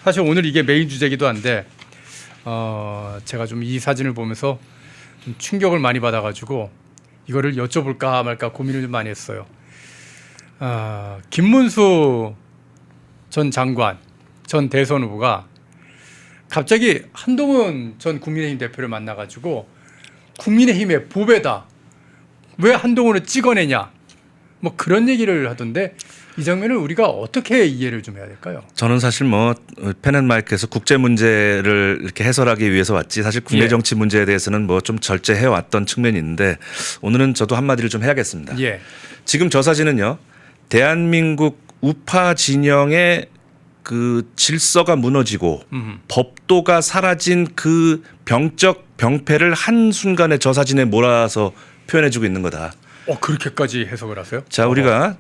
사실 오늘 이게 메인 주제이기도 한데 제가 좀 이 사진을 보면서 좀 충격을 많이 받아가지고 이거를 여쭤볼까 말까 고민을 좀 많이 했어요. 김문수 전 장관, 전 대선 후보가 갑자기 한동훈 전 국민의힘 대표를 만나가지고 국민의힘의 보배다. 왜 한동훈을 찍어내냐. 뭐 그런 얘기를 하던데 이 장면을 우리가 어떻게 이해를 좀 해야 될까요? 저는 사실 뭐 펜앤마이크에서 국제 문제를 이렇게 해설하기 위해서 왔지 사실 국내 예. 정치 문제에 대해서는 뭐 좀 절제해 왔던 측면이 있는데 오늘은 저도 한마디를 좀 해야겠습니다. 예. 지금 저 사진은요. 대한민국 우파 진영의 그 질서가 무너지고 법도가 사라진 그 병적 병폐를 한순간에 저 사진에 몰아서 표현해주고 있는 거다. 그렇게까지 해석을 하세요? 자, 우리가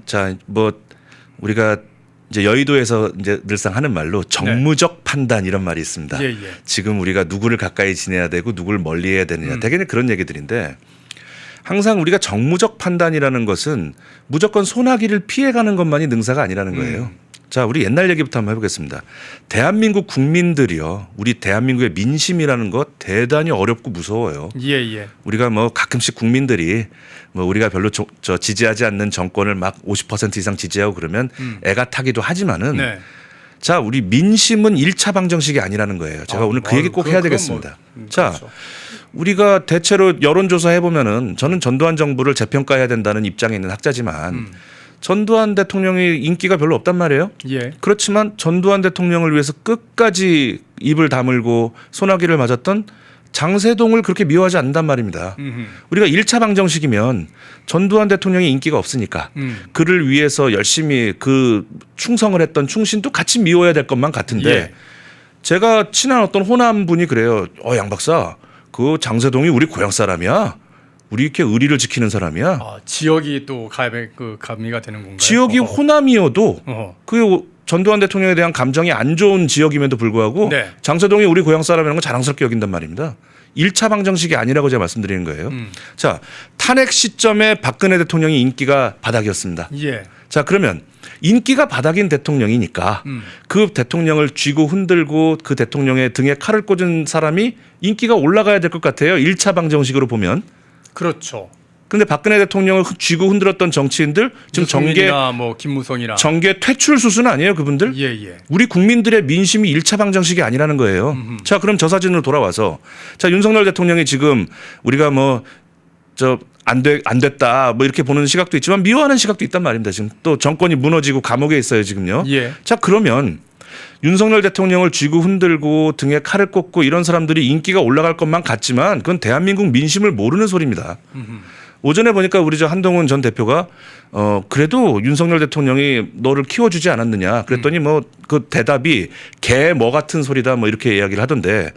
이제 여의도에서 이제 늘상 하는 말로 정무적 판단 이런 말이 있습니다. 예, 예. 지금 우리가 누구를 가까이 지내야 되고 누구를 멀리해야 되느냐. 대개는 그런 얘기들인데 항상 우리가 정무적 판단이라는 것은 무조건 소나기를 피해가는 것만이 능사가 아니라는 거예요. 자, 우리 옛날 얘기부터 한번 해보겠습니다. 대한민국 국민들이요. 우리 대한민국의 민심이라는 것 대단히 어렵고 무서워요. 예, 예. 우리가 뭐 가끔씩 국민들이 뭐 우리가 별로 지지하지 않는 정권을 막 50% 이상 지지하고 그러면 애가 타기도 하지만은 네. 자, 우리 민심은 1차 방정식이 아니라는 거예요. 제가 오늘 그 얘기 꼭 해야 되겠습니다. 자, 그렇죠. 우리가 대체로 여론조사 해보면은 저는 전두환 정부를 재평가해야 된다는 입장에 있는 학자지만 전두환 대통령이 인기가 별로 없단 말이에요. 예. 그렇지만 전두환 대통령을 위해서 끝까지 입을 다물고 소나기를 맞았던 장세동을 그렇게 미워하지 않는단 말입니다. 우리가 1차 방정식이면 전두환 대통령이 인기가 없으니까 그를 위해서 열심히 그 충성을 했던 충신도 같이 미워해야 될 것만 같은데 예. 제가 친한 어떤 호남 분이 그래요. 양 박사, 그 장세동이 우리 고향 사람이야. 우리 이렇게 의리를 지키는 사람이야. 지역이 또 가미가 되는 건가요? 지역이 호남이어도 어허. 그 전두환 대통령에 대한 감정이 안 좋은 지역임에도 불구하고 네. 장세동이 우리 고향 사람이라는 건 자랑스럽게 여긴단 말입니다. 1차 방정식이 아니라고 제가 말씀드리는 거예요. 자, 탄핵 시점에 박근혜 대통령이 인기가 바닥이었습니다. 예. 자, 그러면 인기가 바닥인 대통령이니까 그 대통령을 쥐고 흔들고 그 대통령의 등에 칼을 꽂은 사람이 인기가 올라가야 될 것 같아요. 1차 방정식으로 보면. 그렇죠. 근데 박근혜 대통령을 쥐고 흔들었던 정치인들 지금 유승민이나 뭐 김무성이나 정계 퇴출 수순 아니에요, 그분들? 예, 예. 우리 국민들의 민심이 1차 방정식이 아니라는 거예요. 자, 그럼 저 사진으로 돌아와서 자, 윤석열 대통령이 지금 우리가 뭐 안 됐다 뭐 이렇게 보는 시각도 있지만 미워하는 시각도 있단 말입니다. 지금 또 정권이 무너지고 감옥에 있어요, 지금요. 예. 자, 그러면 윤석열 대통령을 쥐고 흔들고 등에 칼을 꽂고 이런 사람들이 인기가 올라갈 것만 같지만 그건 대한민국 민심을 모르는 소리입니다. 오전에 보니까 우리 저 한동훈 전 대표가 그래도 윤석열 대통령이 너를 키워주지 않았느냐 그랬더니 뭐 그 대답이 개 뭐 같은 소리다 뭐 이렇게 이야기를 하던데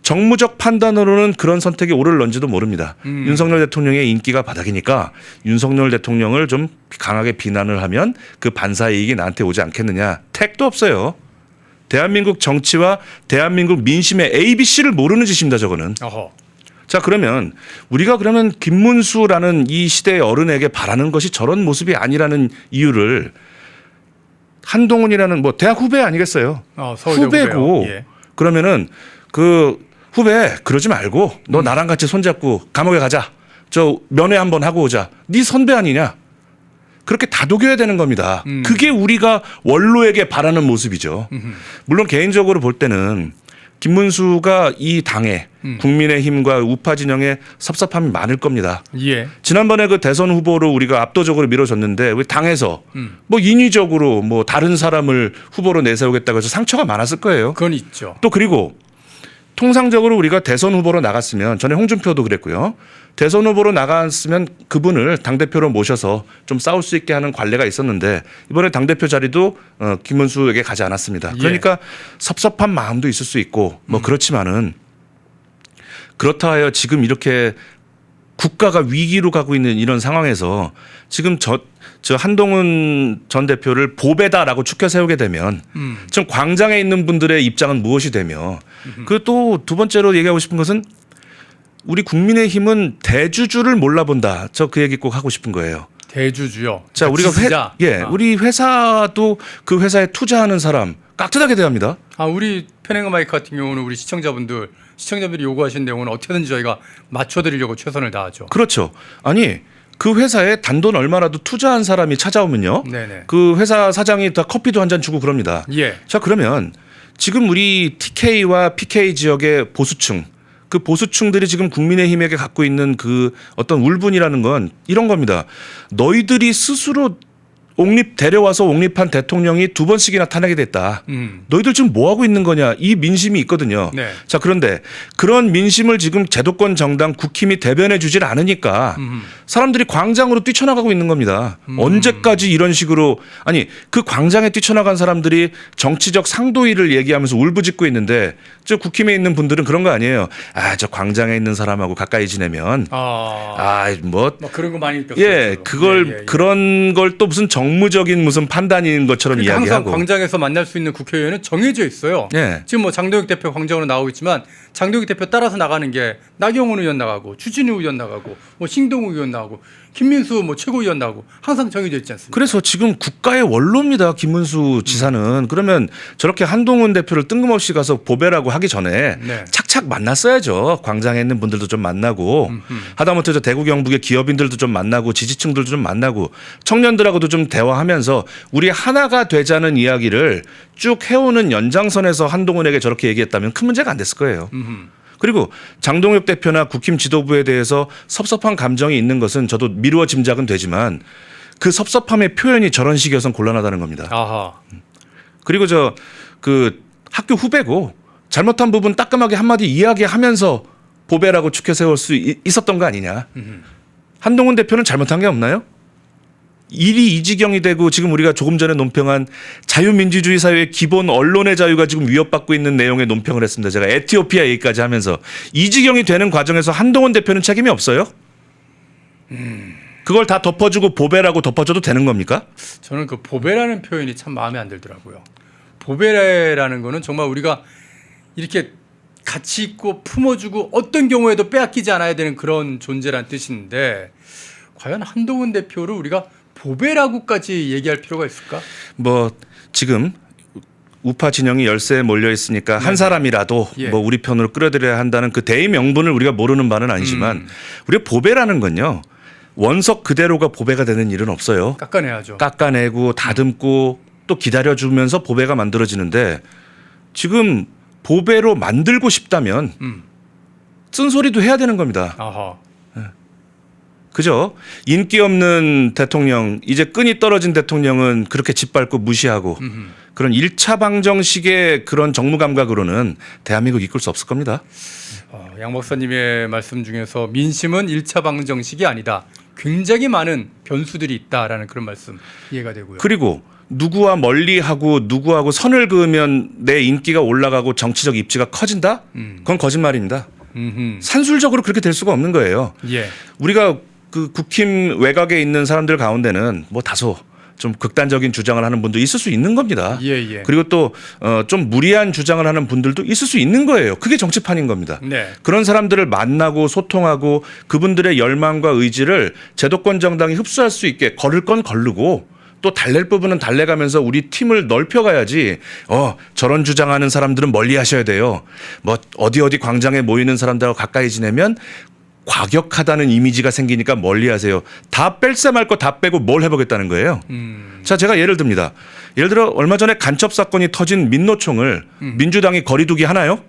정무적 판단으로는 그런 선택이 옳을런지도 모릅니다. 윤석열 대통령의 인기가 바닥이니까 윤석열 대통령을 좀 강하게 비난을 하면 그 반사의 이익이 나한테 오지 않겠느냐. 택도 없어요. 대한민국 정치와 대한민국 민심의 ABC를 모르는 짓입니다. 저거는. 어허. 자, 그러면 우리가 그러면 김문수라는 이 시대의 어른에게 바라는 것이 저런 모습이 아니라는 이유를 한동훈이라는 뭐 대학 후배 아니겠어요. 서울대 후배고 후배요. 예. 그러면은 그 후배 그러지 말고 너 나랑 같이 손잡고 감옥에 가자. 저 면회 한번 하고 오자. 네 선배 아니냐. 그렇게 다독여야 되는 겁니다. 그게 우리가 원로에게 바라는 모습이죠. 물론 개인적으로 볼 때는 김문수가 이 당에 국민의힘과 우파 진영에 섭섭함이 많을 겁니다. 예. 지난번에 그 대선 후보로 우리가 압도적으로 밀어줬는데 우리 당에서 뭐 인위적으로 뭐 다른 사람을 후보로 내세우겠다고 해서 상처가 많았을 거예요. 그건 있죠. 또 그리고 통상적으로 우리가 대선 후보로 나갔으면 전에 홍준표도 그랬고요. 대선 후보로 나갔으면 그분을 당대표로 모셔서 좀 싸울 수 있게 하는 관례가 있었는데 이번에 당대표 자리도 김문수에게 가지 않았습니다. 그러니까 섭섭한 마음도 있을 수 있고 뭐 그렇지만은 그렇다 하여 지금 이렇게 국가가 위기로 가고 있는 이런 상황에서 지금 저 한동훈 전 대표를 보배다라고 추켜 세우게 되면 지금 광장에 있는 분들의 입장은 무엇이 되며 그 또 두 번째로 얘기하고 싶은 것은 우리 국민의힘은 대주주를 몰라본다. 저 그 얘기 꼭 하고 싶은 거예요. 대주주요. 자, 우리가 지지자. 우리 회사도 그 회사에 투자하는 사람 깍듯하게 대합니다. 우리 펜앤 마이크 같은 경우는 우리 시청자분들이 요구하신 내용은 어떻게든지 저희가 맞춰드리려고 최선을 다하죠. 그렇죠. 아니 그 회사에 단돈 얼마라도 투자한 사람이 찾아오면요. 네네. 그 회사 사장이 다 커피도 한 잔 주고 그럽니다. 예. 자, 그러면 지금 우리 TK와 PK 지역의 보수층, 그 보수층들이 지금 국민의힘에게 갖고 있는 그 어떤 울분이라는 건 이런 겁니다. 너희들이 스스로 데려와서 옹립한 대통령이 2번씩이나 탄핵이 됐다. 너희들 지금 뭐 하고 있는 거냐, 이 민심이 있거든요. 네. 자, 그런데 그런 민심을 지금 제도권 정당 국힘이 대변해 주질 않으니까 사람들이 광장으로 뛰쳐나가고 있는 겁니다. 언제까지 이런 식으로, 아니 그 광장에 뛰쳐나간 사람들이 정치적 상도위를 얘기하면서 울부짖고 있는데 저 국힘에 있는 분들은 그런 거 아니에요. 저 광장에 있는 사람하고 가까이 지내면 뭐 그런 거 많이 느꼈어요. 그걸 그런 걸 또 무슨 정무적인 무슨 판단인 것처럼 그러니까 이야기하고. 항상 광장에서 만날 수 있는 국회의원은 정해져 있어요. 예. 지금 뭐 장동혁 대표 광장으로 나오고 있지만 장동혁 대표 따라서 나가는 게 나경원 의원 나가고 추진우 의원 나가고 뭐 신동우 의원 나가고 김민수 뭐 최고위원 나가고 항상 정해져 있지 않습니까? 그래서 지금 국가의 원로입니다. 김문수 지사는. 그러면 저렇게 한동훈 대표를 뜬금없이 가서 보배라고 하기 전에 네. 착착 만났어야죠. 광장에 있는 분들도 좀 만나고 하다못해 저 대구 경북의 기업인들도 좀 만나고 지지층들도 좀 만나고 청년들하고도 좀 대화하면서 우리 하나가 되자는 이야기를 쭉 해오는 연장선에서 한동훈에게 저렇게 얘기했다면 큰 문제가 안 됐을 거예요. 그리고 장동혁 대표나 국힘 지도부에 대해서 섭섭한 감정이 있는 것은 저도 미루어 짐작은 되지만 그 섭섭함의 표현이 저런 식이어서는 곤란하다는 겁니다. 아하. 그리고 그 학교 후배고 잘못한 부분 따끔하게 한마디 이야기하면서 보배라고 축해 세울 수 있었던 거 아니냐. 한동훈 대표는 잘못한 게 없나요? 일이 이 지경이 되고 지금 우리가 조금 전에 논평한 자유민주주의 사회의 기본 언론의 자유가 지금 위협받고 있는 내용의 논평을 했습니다. 제가 에티오피아 얘기까지 하면서 이 지경이 되는 과정에서 한동훈 대표는 책임이 없어요? 그걸 다 덮어주고 보배라고 덮어줘도 되는 겁니까? 저는 그 보배라는 표현이 참 마음에 안 들더라고요. 보배라는 거는 정말 우리가 이렇게 같이 있고 품어주고 어떤 경우에도 빼앗기지 않아야 되는 그런 존재란 뜻인데 과연 한동훈 대표를 우리가 보배라고까지 얘기할 필요가 있을까? 뭐 지금 우파 진영이 열세에 몰려 있으니까 한 사람이라도 예. 뭐 우리 편으로 끌어들여야 한다는 그 대의 명분을 우리가 모르는 바는 아니지만 우리가 보배라는 건요. 원석 그대로가 보배가 되는 일은 없어요. 깎아내야죠. 깎아내고 다듬고 또 기다려주면서 보배가 만들어지는데 지금 보배로 만들고 싶다면 쓴소리도 해야 되는 겁니다. 아하. 그죠? 인기 없는 대통령, 이제 끈이 떨어진 대통령은 그렇게 짓밟고 무시하고 그런 1차 방정식의 그런 정무 감각으로는 대한민국 이끌 수 없을 겁니다. 양 박사님의 말씀 중에서 민심은 1차 방정식이 아니다. 굉장히 많은 변수들이 있다라는 그런 말씀 이해가 되고요. 그리고 누구와 멀리하고 누구하고 선을 그으면 내 인기가 올라가고 정치적 입지가 커진다? 그건 거짓말입니다. 산술적으로 그렇게 될 수가 없는 거예요. 예. 우리가 그 국힘 외곽에 있는 사람들 가운데는 뭐 다소 좀 극단적인 주장을 하는 분도 있을 수 있는 겁니다. 예. 그리고 또 좀 무리한 주장을 하는 분들도 있을 수 있는 거예요. 그게 정치판인 겁니다. 네. 그런 사람들을 만나고 소통하고 그분들의 열망과 의지를 제도권 정당이 흡수할 수 있게 걸을 건 걸르고 또 달랠 부분은 달래가면서 우리 팀을 넓혀가야지. 저런 주장하는 사람들은 멀리 하셔야 돼요. 뭐 어디 광장에 모이는 사람들하고 가까이 지내면 과격하다는 이미지가 생기니까 멀리하세요. 다 뺄세 말 거 다 빼고 뭘 해보겠다는 거예요. 자, 제가 예를 듭니다. 예를 들어 얼마 전에 간첩 사건이 터진 민노총을 민주당이 거리두기 하나요?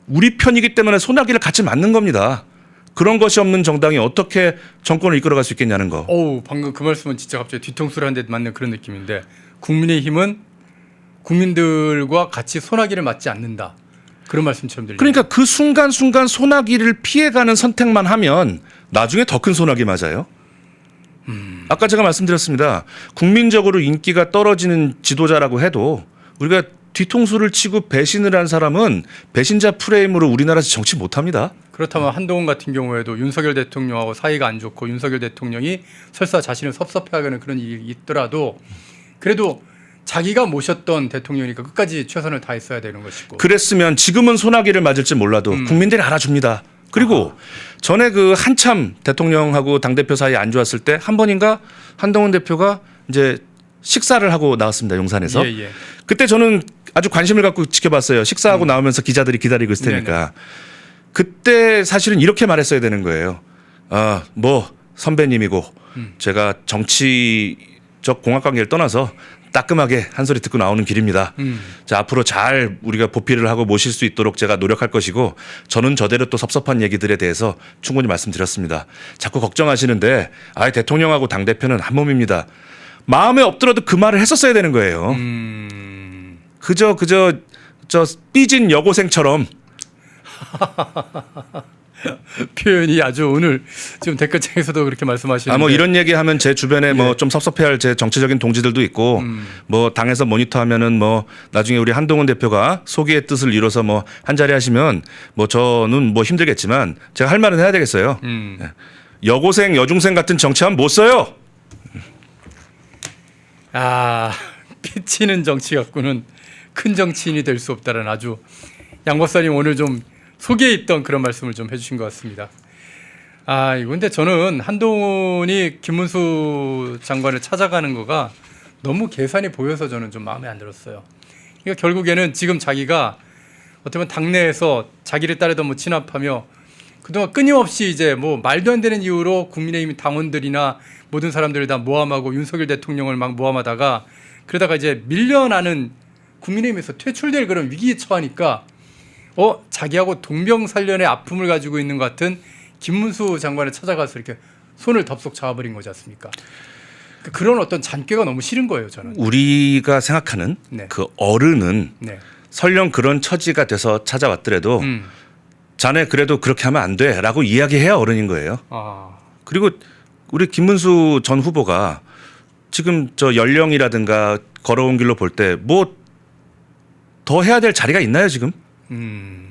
우리 편이기 때문에 소나기를 같이 맞는 겁니다. 그런 것이 없는 정당이 어떻게 정권을 이끌어갈 수 있겠냐는 거. 방금 그 말씀은 진짜 갑자기 뒤통수를 한 대 맞는 그런 느낌인데 국민의힘은 국민들과 같이 소나기를 맞지 않는다. 그런 말씀처럼 들려요. 그러니까 그 순간순간 소나기를 피해가는 선택만 하면 나중에 더 큰 소나기 맞아요. 아까 제가 말씀드렸습니다. 국민적으로 인기가 떨어지는 지도자라고 해도 우리가 뒤통수를 치고 배신을 한 사람은 배신자 프레임으로 우리나라에서 정치 못합니다. 그렇다면 한동훈 같은 경우에도 윤석열 대통령하고 사이가 안 좋고 윤석열 대통령이 설사 자신을 섭섭해하는 그런 일이 있더라도 그래도 자기가 모셨던 대통령이니까 끝까지 최선을 다했어야 되는 것이고. 그랬으면 지금은 소나기를 맞을지 몰라도 국민들이 알아줍니다. 그리고 전에 그 한참 대통령하고 당대표 사이 안 좋았을 때 한 번인가 한동훈 대표가 이제 식사를 하고 나왔습니다. 용산에서. 예, 예. 그때 저는 아주 관심을 갖고 지켜봤어요. 식사하고 나오면서 기자들이 기다리고 있을 테니까. 네네. 그때 사실은 이렇게 말했어야 되는 거예요. 아, 뭐 선배님이고 제가 정치적 공학관계를 떠나서 따끔하게 한 소리 듣고 나오는 길입니다. 자, 앞으로 잘 우리가 보필을 하고 모실 수 있도록 제가 노력할 것이고 저는 저대로 또 섭섭한 얘기들에 대해서 충분히 말씀드렸습니다. 자꾸 걱정하시는데 아, 대통령하고 당대표는 한 몸입니다. 마음에 엎드려도 그 말을 했었어야 되는 거예요. 그저 저 삐진 여고생처럼 표현이 아주 오늘 지금 댓글창에서도 그렇게 말씀하시는데. 뭐 이런 얘기하면 제 주변에 뭐 좀 섭섭해할 제 정치적인 동지들도 있고 뭐 당에서 모니터하면은 뭐 나중에 우리 한동훈 대표가 소기의 뜻을 이뤄서 뭐 한 자리 하시면 뭐 저는 뭐 힘들겠지만 제가 할 말은 해야 되겠어요. 여고생 여중생 같은 정치하면 못 써요. 아, 삐치는 정치 갖고는 큰 정치인이 될 수 없다는 아주 양 박사님 오늘 좀 속에 있던 그런 말씀을 좀 해주신 것 같습니다. 아, 근데 저는 한동훈이 김문수 장관을 찾아가는 거가 너무 계산이 보여서 저는 좀 마음에 안 들었어요. 그러니까 결국에는 지금 자기가 어떻게 보면 당내에서 자기를 따르던 뭐 진압하며 그동안 끊임없이 이제 뭐 말도 안 되는 이유로 국민의힘 당원들이나 모든 사람들을 다 모함하고 윤석열 대통령을 막 모함하다가 그러다가 이제 밀려나는 국민의힘에서 퇴출될 그런 위기에 처하니까 자기하고 동병살련의 아픔을 가지고 있는 것 같은 김문수 장관을 찾아가서 이렇게 손을 덥석 잡아버린 거지 않습니까? 그런 어떤 잔꾀가 너무 싫은 거예요, 저는. 우리가 생각하는 네. 그 어른은 네. 설령 그런 처지가 돼서 찾아왔더라도 자네 그래도 그렇게 하면 안 돼라고 이야기해야 어른인 거예요. 아, 그리고 우리 김문수 전 후보가 지금 저 연령이라든가 걸어온 길로 볼 때 뭐 더 해야 될 자리가 있나요 지금?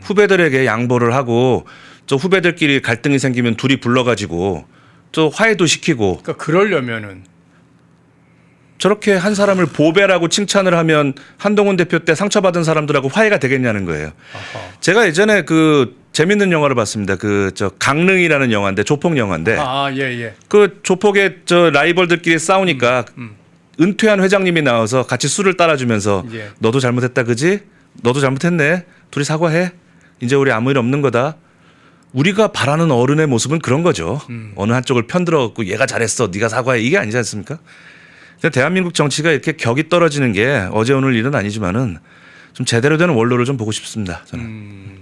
후배들에게 양보를 하고 저 후배들끼리 갈등이 생기면 둘이 불러가지고 또 화해도 시키고 그러니까 그러려면은 저렇게 한 사람을 보배라고 칭찬을 하면 한동훈 대표 때 상처받은 사람들하고 화해가 되겠냐는 거예요. 아하. 제가 예전에 그 재밌는 영화를 봤습니다. 그 저 강릉이라는 영화인데 조폭 영화인데 예. 그 조폭의 저 라이벌들끼리 싸우니까 은퇴한 회장님이 나와서 같이 술을 따라주면서 예. 너도 잘못했다 그지? 너도 잘못했네. 둘이 사과해. 이제 우리 아무 일 없는 거다. 우리가 바라는 어른의 모습은 그런 거죠. 어느 한쪽을 편들어갖고 얘가 잘했어. 네가 사과해. 이게 아니지 않습니까? 대한민국 정치가 이렇게 격이 떨어지는 게 어제 오늘 일은 아니지만은 좀 제대로 된 원로를 좀 보고 싶습니다. 저는.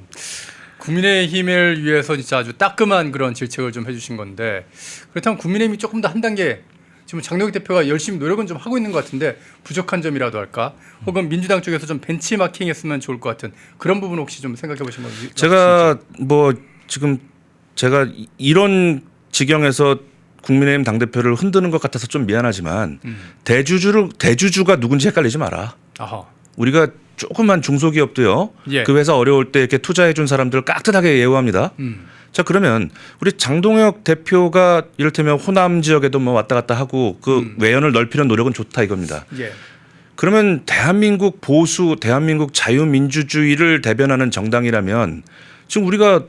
국민의힘을 위해서 진짜 아주 따끔한 그런 질책을 좀 해주신 건데 그렇다면 국민의힘이 조금 더 한 단계 지금 장동혁 대표가 열심히 노력은 좀 하고 있는 것 같은데 부족한 점이라도 할까? 혹은 민주당 쪽에서 좀 벤치마킹했으면 좋을 것 같은 그런 부분 혹시 좀 생각해 보신 건 제가 뭐 지금 제가 이런 지경에서 국민의힘 당대표를 흔드는 것 같아서 좀 미안하지만 대주주가 누군지 헷갈리지 마라. 아하. 우리가 조그만 중소기업도요. 예. 그 회사 어려울 때 이렇게 투자해 준 사람들을 깍듯하게 예우합니다. 자, 그러면 우리 장동혁 대표가 이를테면 호남 지역에도 뭐 왔다 갔다 하고 그 외연을 넓히는 노력은 좋다 이겁니다. 예. 그러면 대한민국 보수, 대한민국 자유민주주의를 대변하는 정당이라면 지금 우리가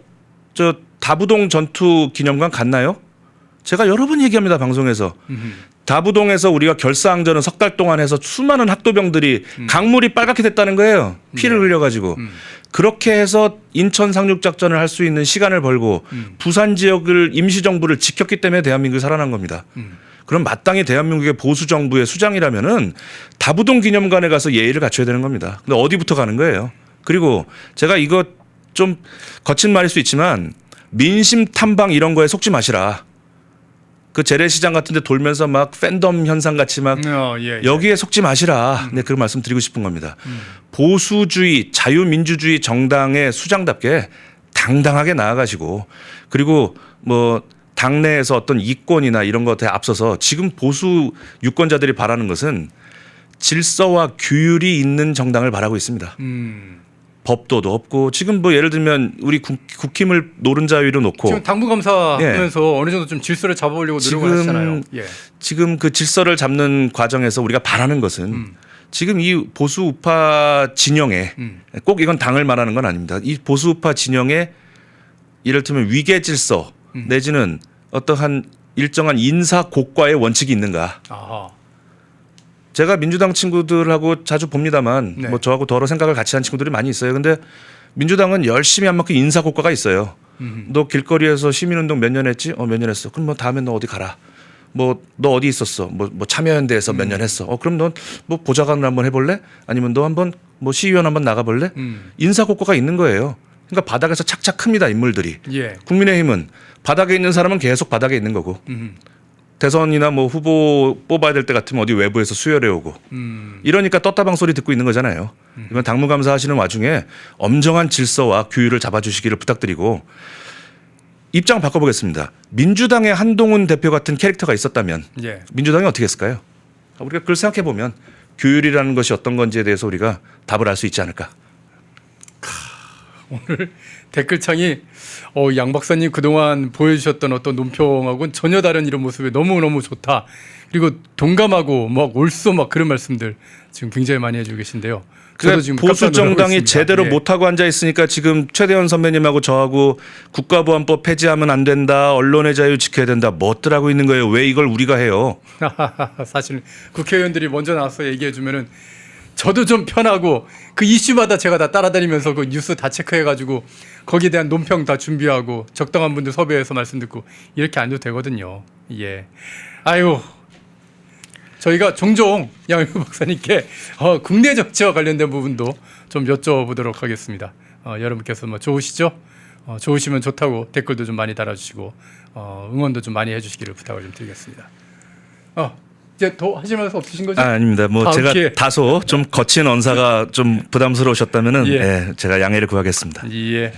저 다부동 전투 기념관 갔나요? 제가 여러 번 얘기합니다 방송에서. 다부동에서 우리가 결사항전은 석 달 동안 해서 수많은 학도병들이 강물이 빨갛게 됐다는 거예요. 피를 흘려가지고. 그렇게 해서 인천 상륙작전을 할 수 있는 시간을 벌고 부산 지역을 임시정부를 지켰기 때문에 대한민국이 살아난 겁니다. 그럼 마땅히 대한민국의 보수정부의 수장이라면은 다부동 기념관에 가서 예의를 갖춰야 되는 겁니다. 근데 어디부터 가는 거예요? 그리고 제가 이거 좀 거친 말일 수 있지만 민심 탐방 이런 거에 속지 마시라. 그 재래시장 같은 데 돌면서 막 팬덤 현상 같이 막 예. 여기에 속지 마시라. 네, 그런 말씀 드리고 싶은 겁니다. 보수주의, 자유민주주의 정당의 수장답게 당당하게 나아가시고 그리고 뭐 당내에서 어떤 이권이나 이런 것에 앞서서 지금 보수 유권자들이 바라는 것은 질서와 규율이 있는 정당을 바라고 있습니다. 법도도 없고 지금 뭐 예를 들면 우리 국힘을 노른자위로 놓고 지금 당무검사하면서 어느 정도 좀 질서를 잡아보려고 노력을 하시잖아요. 예. 지금 그 질서를 잡는 과정에서 우리가 바라는 것은 지금 이 보수 우파 진영에 꼭 이건 당을 말하는 건 아닙니다. 이 보수 우파 진영에 이를테면 위계 질서 내지는 어떠한 일정한 인사 고과의 원칙이 있는가? 아하. 제가 민주당 친구들하고 자주 봅니다만 네. 뭐 저하고 더러 생각을 같이 한 친구들이 많이 있어요. 근데 민주당은 열심히 한 만큼 인사 고과가 있어요. 너 길거리에서 시민운동 몇 년 했지? 몇 년 했어. 그럼 뭐 다음에 너 어디 가라. 뭐 너 어디 있었어? 뭐 참여연대에서 몇 년 했어. 그럼 넌 뭐 보좌관을 한번 해볼래? 아니면 너 한번 뭐 시의원 한번 나가볼래? 인사 고과가 있는 거예요. 그러니까 바닥에서 착착 큽니다 인물들이. 예. 국민의힘은 바닥에 있는 사람은 계속 바닥에 있는 거고 대선이나 뭐 후보 뽑아야 될 때 같으면 어디 외부에서 수혈해 오고 이러니까 떴다방 소리 듣고 있는 거잖아요. 이건 당무감사 하시는 와중에 엄정한 질서와 규율을 잡아주시기를 부탁드리고 입장 바꿔보겠습니다. 민주당의 한동훈 대표 같은 캐릭터가 있었다면 예. 민주당이 어떻게 했을까요? 우리가 그걸 생각해 보면 규율이라는 것이 어떤 건지에 대해서 우리가 답을 알 수 있지 않을까. 오늘 댓글창이 양 박사님 그동안 보여주셨던 어떤 논평하고는 전혀 다른 이런 모습이 너무너무 좋다. 그리고 동감하고 막 옳소 막 그런 말씀들 지금 굉장히 많이 해주고 계신데요. 저도 지금 보수 깜짝 놀라고 정당이 있습니다. 제대로 예. 못하고 앉아 있으니까 지금 최대원 선배님하고 저하고 국가보안법 폐지하면 안 된다, 언론의 자유 지켜야 된다, 멋들 하고 있는 거예요. 왜 이걸 우리가 해요? 사실 국회의원들이 먼저 나와서 얘기해 주면은 저도 좀 편하고 그 이슈마다 제가 다 따라다니면서 그 뉴스 다 체크해가지고 거기에 대한 논평 다 준비하고 적당한 분들 섭외해서 말씀 듣고 이렇게 안 해도 되거든요. 예. 아유. 저희가 종종 양일구 박사님께 국내 정치와 관련된 부분도 좀 여쭤보도록 하겠습니다. 여러분께서 뭐 좋으시죠? 좋으시면 좋다고 댓글도 좀 많이 달아주시고 응원도 좀 많이 해주시기를 부탁을 좀 드리겠습니다. 이제 더 하실 말 없으신 거죠? 아닙니다. 뭐 제가 기회에. 다소 좀 거친 언사가 좀 부담스러우셨다면은 예. 예, 제가 양해를 구하겠습니다. 예.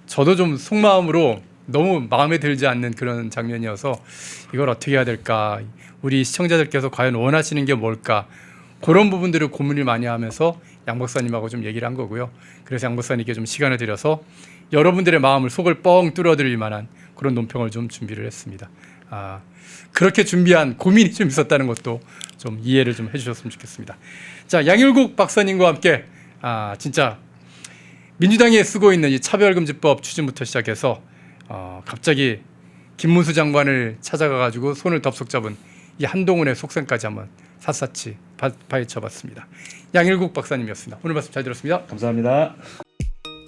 저도 좀 속마음으로 너무 마음에 들지 않는 그런 장면이어서 이걸 어떻게 해야 될까? 우리 시청자들께서 과연 원하시는 게 뭘까? 그런 부분들을 고민을 많이 하면서 양 박사님하고 좀 얘기를 한 거고요. 그래서 양 박사님께 좀 시간을 들여서 여러분들의 마음을 속을 뻥 뚫어드릴 만한 그런 논평을 좀 준비를 했습니다. 그렇게 준비한 고민이 좀 있었다는 것도 좀 이해를 좀 해주셨으면 좋겠습니다. 자, 양일국 박사님과 함께 진짜 민주당이 쓰고 있는 이 차별금지법 추진부터 시작해서 갑자기 김문수 장관을 찾아가가지고 손을 덥석 잡은 이 한동훈의 속셈까지 한번 샅샅이 파헤쳐봤습니다. 양일국 박사님이었습니다. 오늘 말씀 잘 들었습니다. 감사합니다.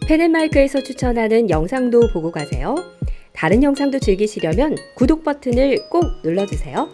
펜앤마이크에서 추천하는 영상도 보고 가세요. 다른 영상도 즐기시려면 구독 버튼을 꼭 눌러주세요.